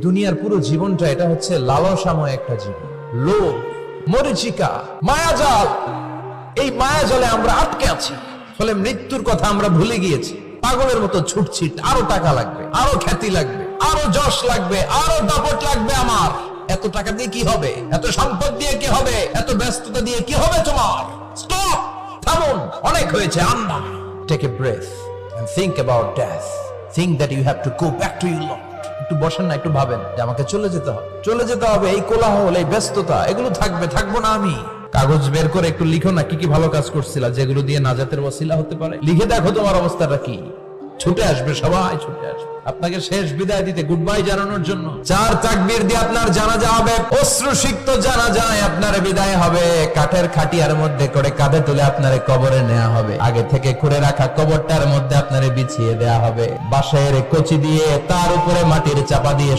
দুনিয়ার পুরো জীবনটা এটা হচ্ছে লালসাময় একটা জীবন, লোভ, মরিচিকা, মায়াজাল। এই মায়াজালে আমরা আটকে আছি, ফলে মৃত্যুর কথা আমরা ভুলে গিয়েছি। পাগলের মতো ছুটছি, আরো টাকা লাগবে, আরো খ্যাতি লাগবে, আরো যশ লাগবে, আরো দাপট লাগবে। আমার এত টাকা দিয়ে কি হবে? এত সম্পদ দিয়ে কি হবে? এত ব্যস্ততা দিয়ে কি হবে তোমার? স্টপ, থামুন, অনেক হয়েছে। Anna, take a breath and think about death. Think that you have to go back to your Lord. একটু বসেন না, একটু ভাবেন যে আমাকে চলে যেতে হবে, চলে যেতে হবে। এই কোলাহল, এই ব্যস্ততা, এগুলো থাকবে, থাকবো না আমি। কাগজ বের করে একটু লিখো না কি কি ভালো কাজ করছিলা, যেগুলো দিয়ে নাজাতের ওসিলা হতে পারে। লিখে দেখো তোমার অবস্থাটা কি। ছুটে আসবে, সবাই ছুটে আসবে আপনাকে শেষ বিদায় দিতে, গুড বাই জানানোর জন্য। 4 তাকবীর দিয়ে আপনার জানাজা হবে, অশ্রুসিক্ত জানাজায় আপনার বিদায় হবে। কাঠের খাটিয়ার মধ্যে করে কাঁধে তুলে আপনারে কবরে নেওয়া হবে। আগে থেকে খুঁড়ে রাখা কবরটার মধ্যে আপনারে বিছিয়ে দেয়া হবে। বাঁশের কচি দিয়ে তার উপরে মাটির চাপা দিয়ে